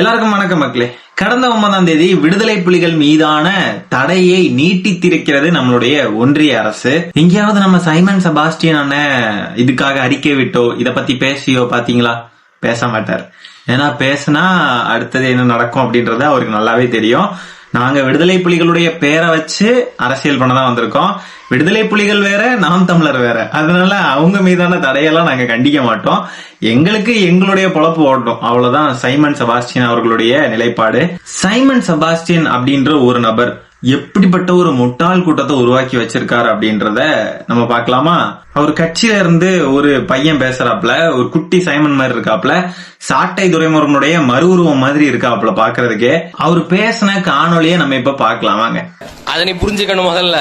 எல்லாருக்கும் வணக்கம் மக்களே. கடந்த 9ஆம் தேதி விடுதலை புலிகள் மீதான தடையை நீட்டித்திருக்கிறது நம்மளுடைய ஒன்றிய அரசு. எங்கேயாவது நம்ம சைமன் செபாஸ்டியன் அண்ணன் இதுக்காக அறிக்கை விட்டோ இத பத்தி பேசியோ பாத்தீங்களா? பேச மாட்டார். ஏன்னா பேசினா அடுத்தது என்ன நடக்கும் அப்படின்றது அவருக்கு நல்லாவே தெரியும். நாங்க விடுதலை புலிகளுடைய பேரை வச்சு அரசியல் பண்ணதான் வந்திருக்கோம். விடுதலை புலிகள் வேற, நாம் தமிழர் வேற. அதனால அவங்க மீதான தடையெல்லாம் நாங்க கண்டிக்க மாட்டோம். எங்களுக்கு எங்களுடைய பொழப்பு ஓடணும், அவ்வளவுதான் சைமன் செபாஸ்டியன் அவர்களுடைய நிலைப்பாடு. சைமன் செபாஸ்டியன் அப்படின்ற ஒரு நபர் எப்படிப்பட்ட ஒரு முட்டாள் கூட்டத்தை உருவாக்கி வச்சிருக்காரு அப்படின்றத நம்ம பாக்கலாமா? அவர் கட்சியில இருந்து ஒரு பையன் பேசுறாப்ல, ஒரு குட்டி சைமன் மாதிரி இருக்காப்ல, சாட்டை துரைமுருகனுடைய மறு உருவம் மாதிரி இருக்காப்ல பாக்குறதுக்கே. அவர் பேசின காணொலியை நம்ம இப்ப பாக்கலாம் வாங்க. அதை நீ புரிஞ்சுக்கணும். முதல்ல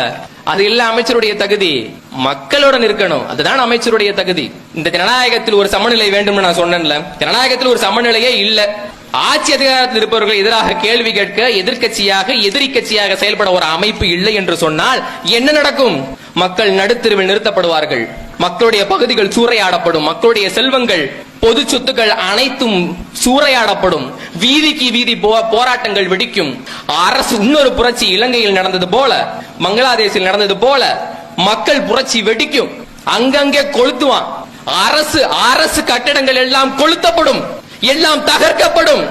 அது இல்ல அமைச்சருடைய தகுதி, மக்களுடன் இருக்கணும். அதுதான் அமைச்சருடைய தகுதி. இந்த ஜனநாயகத்தில் ஒரு சமநிலை வேண்டும் நான் சொன்னேன்ல, ஜனநாயகத்தில் ஒரு சமநிலையே இல்ல. ஆட்சி அதிகாரத்தில் இருப்பவர்கள் எதிராக கேள்வி கேட்க எதிர்கட்சியாக எதிரி கட்சியாக செயல்பட ஒரு அமைப்பு இல்லை என்று சொன்னால் என்ன நடக்கும்? மக்கள் நடுத்தெருவில் நிறுத்தப்படுவார்கள், மக்களுடைய பகுதிகள் சூறையாடப்படும், மக்களுடைய செல்வங்கள் பொது சொத்துக்கள் அனைத்தும் சூறையாடப்படும், வீதிக்கு வீதி போராட்டங்கள் வெடிக்கும். அரசு இன்னொரு புரட்சி இலங்கையில் நடந்தது போல, பங்களாதேஷில் நடந்தது போல மக்கள் புரட்சி வெடிக்கும், அங்கங்கே கொளுத்துவான். அரசு கட்டிடங்கள் எல்லாம் கொளுத்தப்படும், எல்லாம் தகர்க்கப்படும்.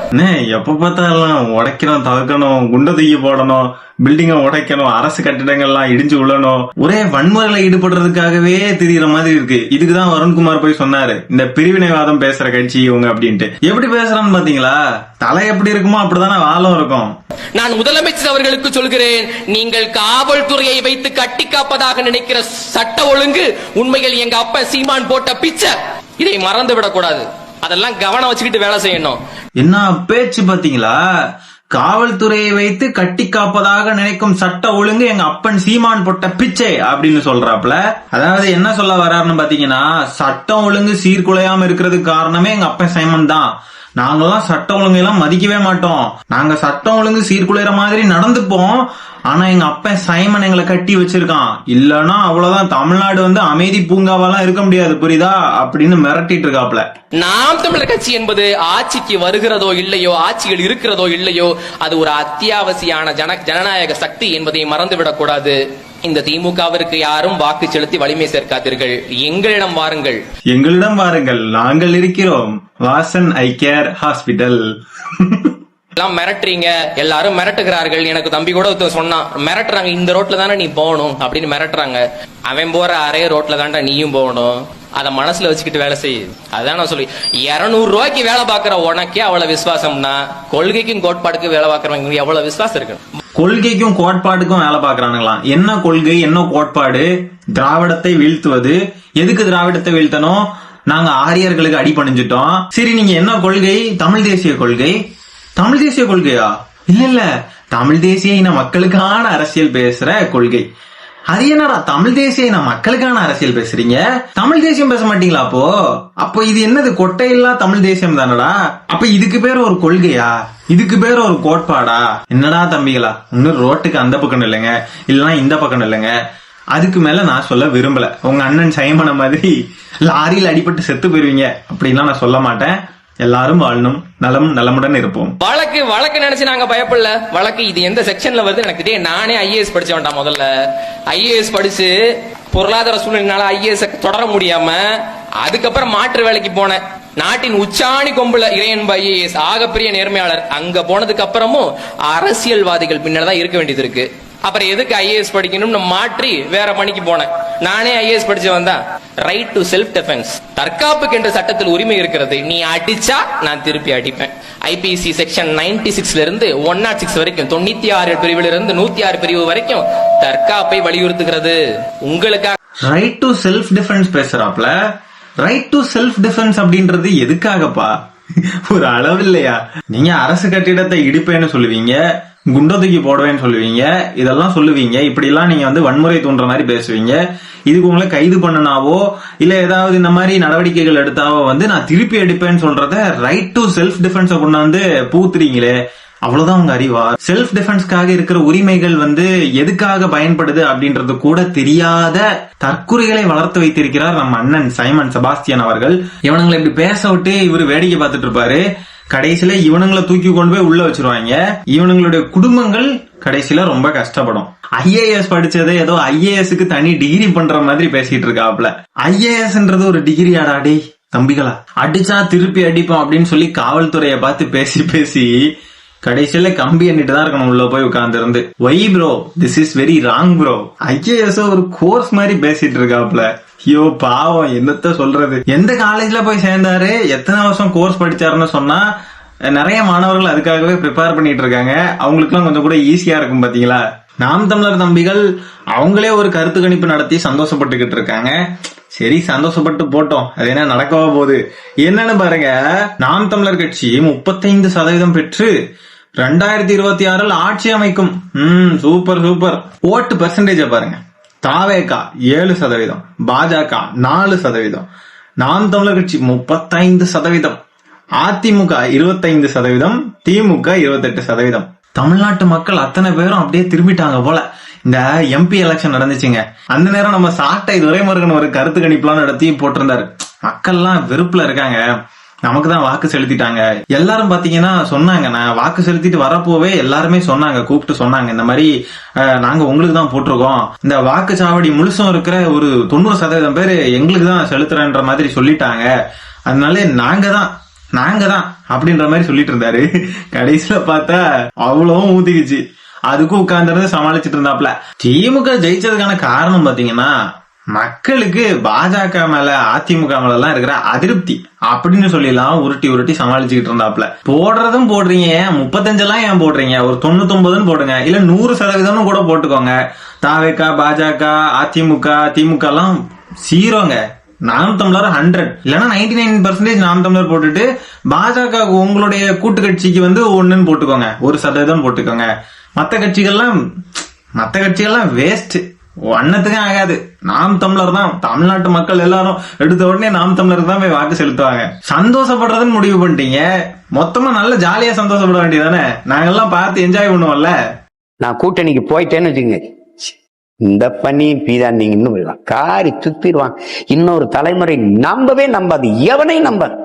எப்ப பார்த்தாலும் உடைக்கணும், தகர்க்கணும், குண்ட தூக்கி போடணும், பில்டிங்க உடைக்கணும், அரசு கட்டிடங்கள்லாம் இடிஞ்சு விழணும், ஒரே வன்முறையில ஈடுபடுறதுக்காகவே தெரியுற மாதிரி இருக்கு. இதுக்குதான் வருண்குமார் போய் சொன்னாரு, இந்த பிரிவினைவாதம் பேசுற கட்சி இவங்க அப்படின்ட்டு. எப்படி பேசுறான்னு பாத்தீங்களா? தலை எப்படி இருக்குமோ அப்படிதானே வாழும் இருக்கும். நான் முதலமைச்சர் அவர்களுக்கு சொல்கிறேன், நீங்கள் காவல்துறையை வைத்து கட்டி காப்பதாக நினைக்கிற சட்ட ஒழுங்கு உண்மையில் எங்க அப்பா சீமான் போட்ட பிச்சை. இதை மறந்து விடக்கூடாது. அதெல்லாம் கவனம் வச்சுக்கிட்டு வேலை செய்யணும். என்ன பேச்சு பாத்தீங்களா? காவல்துறையை வைத்து கட்டி காப்பதாக நினைக்கும் சட்ட ஒழுங்கு எங்க அப்பன் சீமான் போட்ட பிச்சை அப்படின்னு சொல்றாப்ல. அதாவது என்ன சொல்ல வர்றாருன்னு பாத்தீங்கன்னா, சட்டம் ஒழுங்கு சீர்குலையாம இருக்கிறதுக்கு காரணமே எங்க அப்பன் சைமன் தான். நாங்கெல்லாம் சட்ட ஒழுங்கு எல்லாம் மதிக்கவே மாட்டோம், நாங்க சட்டம் ஒழுங்கு சீர்குலைற மாதிரி நடந்துப்போம். ஆனா எங்க அப்பன் சைமன் எங்களை கட்டி வச்சிருக்கான், இல்லன்னா அவ்வளவுதான், தமிழ்நாடு அமைதி பூங்காவெல்லாம் இருக்க முடியாது, புரியுதா அப்படின்னு மிரட்டிட்டு இருக்காப்ல. நாம் தமிழர் கட்சி என்பது ஆட்சிக்கு வருகிறதோ இல்லையோ, ஆட்சியில் இருக்கிறதோ இல்லையோ, அது ஒரு அத்தியாவசியான ஜனநாயக சக்தி என்பதை மறந்துவிடக் கூடாது. இந்த திமுகவிற்கு யாரும் வாக்கு செலுத்தி வலிமை சேர்க்காதீர்கள், எங்களிடம் வாருங்கள், எங்களிடம் வாருங்கள், நாங்கள் இருக்கிறோம். வாசன் ஐ கேர் ஹாஸ்பிட்டல். எல்லாம் மிரட்டுறீங்க, எல்லாரும் மிரட்டுகிறார்கள். எனக்கு தம்பி கூட சொன்னான், மிரட்டுறாங்க, இந்த ரோட்ல தானே நீ போகணும் அப்படின்னு மிரட்டுறாங்க. அவன் போற அரே ரோட்ல தான்டா நீயும் போகணும். அத மனசுல வச்சுக்கிட்டு வேலை செய்ய. அதான் நான் சொல்லி, 200 ரூபாய்க்கு வேலை பாக்குற உனக்கே அவ்வளவு விசுவாசம்னா, கொள்கைக்கும் கோட்பாடுக்கும் வேலை பாக்குறவங்க எவ்வளவு விசுவாசம் இருக்கு? கொள்கைக்கும் கோட்பாடுக்கும் வேலை பாக்குறானுங்களாம். என்ன கொள்கை என்ன கோட்பாடு? திராவிடத்தை வீழ்த்துவது. எதுக்கு திராவிடத்தை வீழ்த்தணும்? நாங்க ஆரியர்களுக்கு அடி பணிஞ்சிட்டோம். சரி, நீங்க என்ன கொள்கை? தமிழ் தேசிய கொள்கை. தமிழ் தேசிய கொள்கையா? இல்ல, தமிழ் தேசிய இன மக்களுக்கான அரசியல் பேசுற கொள்கை. அது என்னடா தமிழ் தேசிய இன மக்களுக்கான அரசியல் பேசுறீங்க? தமிழ் தேசியம் பேச மாட்டீங்களா? அப்போ இது என்னது? கொட்டையில்லா தமிழ் தேசியம் தானடா. அப்ப இதுக்கு பேர் ஒரு கொள்கையா? இதுக்கு பேர் ஒரு கோட்பாடா? என்னடா தம்பிகளா, இன்னும் ரோட்டுக்கு அந்த பக்கம் இல்லைங்க, இல்லன்னா இந்த பக்கம் இல்லைங்க. அதுக்கு மேல நான் சொல்ல விரும்பல. உங்க அண்ணன் சைமன மாதிரி லாரியில் அடிபட்டு செத்து போயிருவீங்க அப்படின்லாம் நான் சொல்ல மாட்டேன். எல்லாரும் வாழணும், நலமுடன் இருப்போம். வழக்கு நினைச்சு நாங்க பயப்படல. வழக்கு இது எந்த செக்ஷன்ல வருது எனக்கு தெரியும். நானே ஐஏஎஸ் படிச்ச வேண்டாம். முதல்ல ஐஏஎஸ் படிச்சு பொருளாதார சூழ்நிலைனால ஐஏஎஸ் தொடர முடியாம அதுக்கப்புறம் மாற்று வேலைக்கு போனேன். நாட்டின் உச்சாணி கொம்புல இறையன்பு ஐஏஎஸ், ஆகப்பெரிய நேர்மையாளர். அங்க போனதுக்கு அப்புறமும் அரசியல்வாதிகள் பின்னால்தான் இருக்க வேண்டியது இருக்கு. அப்புறம் எதுக்கு ஐஏஎஸ் படிக்கணும்னு மாற்றி வேற பணிக்கு போனேன். நானே ஐஏஎஸ் படிச்சு வந்தா. ரைட் டு செல்ஃப் டிஃபென்ஸ், தற்காப்புக்கு என்ற சட்டத்தில் உரிமை இருக்கிறது. நீ அடிச்சா நான் திருப்பி அடிப்பேன். ஐபிசி செக்ஷன் 96 இருந்து 106 வரைக்கும், 96 பிரிவில் இருந்து 106 பிரிவு வரைக்கும் தற்காப்பை வலியுறுத்துகிறது. உங்களுக்காக ரைட் டு செல்ஃப் டிஃபென்ஸ் பேசுறாப்ல. ரைட் டு செல்ஃப் டிஃபென்ஸ் அப்படின்றது எதுக்காகப்பா? ஒரு அளவு இல்லையா? நீங்க அரசு கட்டிடத்தை இடிப்பேன்னு சொல்லுவீங்க, குண்ட தூக்கி போடுவேன்னு சொல்லுவீங்க, இதெல்லாம் சொல்லுவீங்க. இப்படி எல்லாம் நீங்க வன்முறை தூண்டுற மாதிரி பேசுவீங்க. இதுக்கு உங்களை கைது பண்ணனாவோ இல்ல ஏதாவது இந்த மாதிரி நடவடிக்கைகள் எடுத்தாவோ நான் திருப்பி எடுப்பேன்னு சொல்றத ரைட் டு செல்ஃப் டிஃபென்ஸ் கொண்டாந்து பூத்துறீங்களே, அவ்வளவுதான் உங்க அறிவா? செல்ஃப் டிஃபென்ஸ்க்காக இருக்கிற உரிமைகள் எதுக்காக பயன்படுது அப்படின்றது கூட தெரியாத தற்குறிகளை வளர்த்து வைத்திருக்கிறார் நம்ம அண்ணன் சைமன் செபாஸ்டியன் அவர்கள். இவனுங்களை இப்படி பேச விட்டு இவரு வேடிக்கை பார்த்துட்டு இருப்பாரு. கடைசியில இவனுங்களை தூக்கி கொண்டு போய் உள்ள வச்சிருவாங்க. இவனுங்களுடைய குடும்பங்கள் கடைசியில ரொம்ப கஷ்டப்படும். ஐஏஎஸ் படிச்சதை ஏதோ ஐஏஎஸ்க்கு தனி டிகிரி பண்ற மாதிரி பேசிட்டு இருக்காப்ல. ஐஏஎஸ்ன்றது ஒரு டிகிரியாடா டேய் தம்பிகளா? அடிச்சா திருப்பி அடிப்போம் அப்படின்னு சொல்லி காவல்துறையை பார்த்து பேசி பேசி கடைசியில கம்பி எண்ணிட்டு தான் இருக்கணும் உள்ள போய் உட்கார்ந்து இருந்து. Why bro, this is very wrong bro. IAS ஒரு கோர்ஸ் மாதிரி பேசிட்டு இருக்காப்ல. ஐயோ பாவம், என்னத்த சொல்றது. எந்த காலேஜ்ல போய் சேர்ந்தாரு, எத்தனை வருஷம் கோர்ஸ் படிச்சாருன்னு சொன்னா நிறைய மாணவர்கள் அதுக்காகவே ப்ரிப்பேர் பண்ணிட்டு இருக்காங்க. அவங்களுக்கு எல்லாம் கொஞ்சம் கூட ஈஸியா இருக்கும் பாத்தீங்களா. நாம் தமிழர் தம்பிகள் அவங்களே ஒரு கருத்து கணிப்பு நடத்தி சந்தோஷப்பட்டுக்கிட்டு இருக்காங்க. சரி, சந்தோஷப்பட்டு போட்டோம், அது என்ன நடக்கவா போகுது. என்னன்னு பாருங்க, நாம் தமிழர் கட்சி 35% பெற்று 2026 ஆட்சி அமைக்கும். Super super. ஓட்டு பெர்சன்டேஜ் பாருங்க. தாவேகா 7%, பாஜக 4%, நாம் தமிழர் கட்சி 35%, அதிமுக 25%, திமுக 28%. தமிழ்நாட்டு மக்கள் அத்தனை பேரும் அப்படியே திரும்பிட்டாங்க போல. இந்த எம்பி எலெக்ஷன் நடந்துச்சுங்க, அந்த நேரம் நம்ம சாட்டை துரைமுருகன் ஒரு கருத்து கணிப்புலாம் நடத்தி போட்டிருந்தாரு. மக்கள்லாம் வெறுப்புல இருக்காங்க, நமக்கு தான் வாக்கு செலுத்திட்டாங்க. எல்லாரும் பாத்தீங்கன்னா சொன்னாங்க, நான் வாக்கு செலுத்திட்டு வரப்போவே எல்லாருமே சொன்னாங்க, கூப்பிட்டு சொன்னாங்க, இந்த மாதிரி நாங்க உங்களுக்கு தான் போட்டிருக்கோம், இந்த வாக்குச்சாவடி முழுசும் இருக்கிற ஒரு 90% பேரு எங்களுக்கு தான் செலுத்துறன்ற மாதிரி சொல்லிட்டாங்க, அதனால நாங்க தான் அப்படின்ற மாதிரி சொல்லிட்டு இருந்தாரு. கடைசியில பார்த்தா அவ்வளவும் ஊத்திக்குச்சு. அதுக்கும் உட்கார்ந்து சமாளிச்சுட்டு இருந்தாப்ல. திமுக ஜெயிச்சதுக்கான காரணம் பாத்தீங்கன்னா மக்களுக்கு பாஜக மேல அதிமுக மேல எல்லாம் இருக்கிற அதிருப்தி அப்படின்னு சொல்லலாம் உருட்டி சமாளிச்சுக்கிட்டு இருந்தாப்ல. போடுறதும் போடுறீங்க, 35 எல்லாம் ஏன் போடுறீங்க, ஒரு 99 போடுங்க, இல்ல 100% கூட போட்டுக்கோங்க. தாவேகா, பாஜக, அதிமுக, திமுக எல்லாம் 0ங்க. நாம் தமிழர் 100 இல்லன்னா 99% நாம் தமிழர் போட்டுட்டு பாஜக உங்களுடைய கூட்டு கட்சிக்கு 1ன்னு போட்டுக்கோங்க, 1% போட்டுக்கோங்க. மத்த கட்சிகள்லாம் வேஸ்ட், ஒன்னத்துக்கும் ஆகாது. நாம் தமிழர் தான். தமிழ்நாட்டு மக்கள் எல்லாரும் எடுத்த உடனே நாம் தமிழருக்கு தான் போய் வாக்கு செலுத்துவாங்க. சந்தோஷப்படுறதுன்னு முடிவு பண்ணிட்டீங்க, மொத்தமா நல்ல ஜாலியா சந்தோஷப்பட வேண்டியதானே. நாங்கெல்லாம் பார்த்து என்ஜாய் பண்ணுவோம்ல. நான் கூட்டணிக்கு போயிட்டேன்னு வச்சுங்க, இந்த பண்ணி பீதாண்டிங்க இன்னும் போயிடுவான், காரி துப்பிடுவான். இன்னொரு தலைமுறை நம்பவே நம்பாது, எவனையுமே நம்பாது.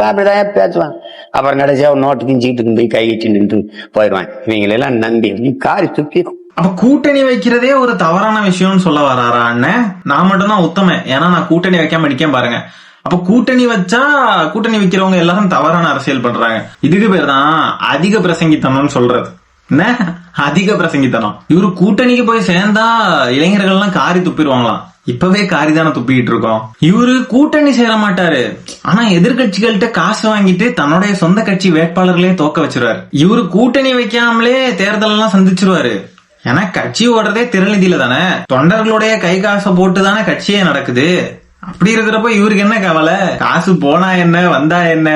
அப்படிதான் பேசுவான். அப்புறம் கடைசியா நோட்டுக்கும் சீட்டுக்கும் போய் கை வச்சு நின்று போயிடுவான். இவங்களெல்லாம் நம்பி காரி துப்பிடும். அப்ப கூட்டணி வைக்கிறதே ஒரு தவறான விஷயம்னு சொல்ல வராரா அண்ணன்? நான் மட்டும் தான் உத்தமன், ஏன்னா நான் கூட்டணி வைக்காம நிக்க பாருங்க. அப்ப கூட்டணி வச்சா கூட்டணி வைக்கிறவங்க எல்லாரும் தவறான அரசியல் பண்றாங்க. இதுக்கு பேர் தான் அதிக பிரசங்கித்தனம்னு சொல்றது. என்ன அதிக பிரசங்கித்தனம்? இவரு கூட்டணிக்கு போய் சேர்ந்தா இளைஞர்கள் எல்லாம் காரி துப்பிடுவாங்களாம். இப்பவே காரி தானே துப்பிக்கிட்டு இருக்கோம். இவரு கூட்டணி சேர மாட்டாரு, ஆனா எதிர்கட்சிகள்கிட்ட காசு வாங்கிட்டு தன்னுடைய சொந்த கட்சி வேட்பாளர்களே தோக்க வச்சிருவாரு. இவரு கூட்டணி வைக்காமலே தேர்தல் எல்லாம் சந்திச்சிருவாரு. ஏன்னா கட்சி ஓடுறதே திருநிதியில தானே, தொண்டர்களுடைய கை காசை போட்டு தானே கட்சியே நடக்குது. அப்படி இருக்கிறப்ப இவருக்கு என்ன கவலை? காசு போனா என்ன வந்தா என்ன,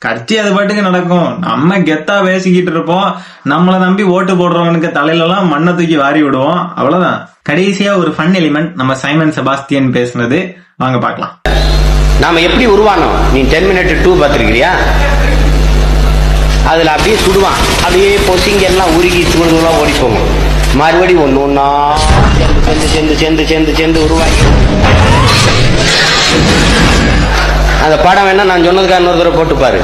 கட்சி அது பாட்டுக்கு நடக்கும். நம்ம கெத்தா பேசிக்கிட்டு இருப்போம், நம்மளை நம்பி ஓட்டு போடுறவனுக்கு தலையில எல்லாம் மண்ணை தூக்கி வாரி விடுவோம், அவ்வளவுதான். கடைசியா ஒரு ஃபன் எலிமெண்ட் நம்ம சைமன் செபாஸ்டியன் பேசுனது, வாங்க பார்க்கலாம். நாம எப்படி உருவானோம்? நீ 10 Minute 2 பாத்திருக்கிறியா? அதுல அப்படியே சுடுவான், அப்படியே பொசிங்க எல்லாம் உருகி தூள்லாம் ஓடி போகும். மறுபடி ஒன்னா சேர்ந்து உருவாக்கி அந்த படம் வேணா நான் சொன்னதுக்காக இன்னொரு தடவை போட்டு பாரு.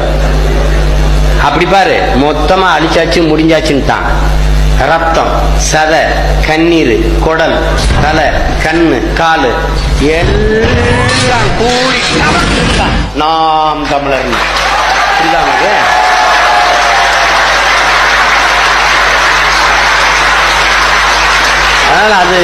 அப்படி பாரு, மொத்தமா அழிச்சாச்சு முடிஞ்சாச்சுன்னு தான். ரத்தம், சதை, கண்ணீர், குடல், தலை, கண்ணு, காலு எல்லாம் கூடி நாம் தமிழர். அதனால அது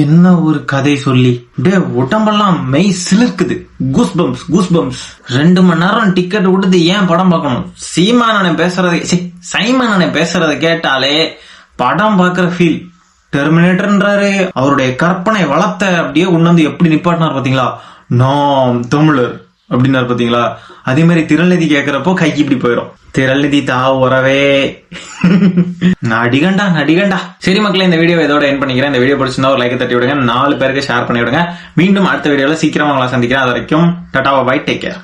என்ன ஒரு கதை சொல்லி உடம்பெல்லாம் மெய் சிலிர்க்குது. கூஸ்பம்ஸ் 2 மணி நேரம் டிக்கெட் விடுது, ஏன் படம் பார்க்கணும்? சைமன் பேசுறத கேட்டாலே படம் பாக்குற ஃபீல். டெர்மினேட்டர்ன்றாரு, அவருடைய கற்பனை வளத்தை அப்படியே உணர்ந்து எப்படி நிப்பாட்டினார் பாத்தீங்களா? நாம் தமிழர் அப்படின்னாரு பாத்தீங்களா? அதே மாதிரி திருநெல்வேலி கேக்குறப்போ கைக்கு இப்படி போயிடும். திருநெல்வேலி தா உறவே நடிகண்டா. சரி மக்களே, இந்த வீடியோ இதோட எண்ட் பண்ணிக்கிறேன். இந்த வீடியோ பிடிச்சிருந்தா ஒரு லைக் தட்டி விடுங்க, 4 பேருக்கு ஷேர் பண்ணி விடுங்க. மீண்டும் அடுத்த வீடியோல சீக்கிரமா உங்களை சந்திக்கிறேன். அது வரைக்கும் டாடா பை, டேக் கேர்.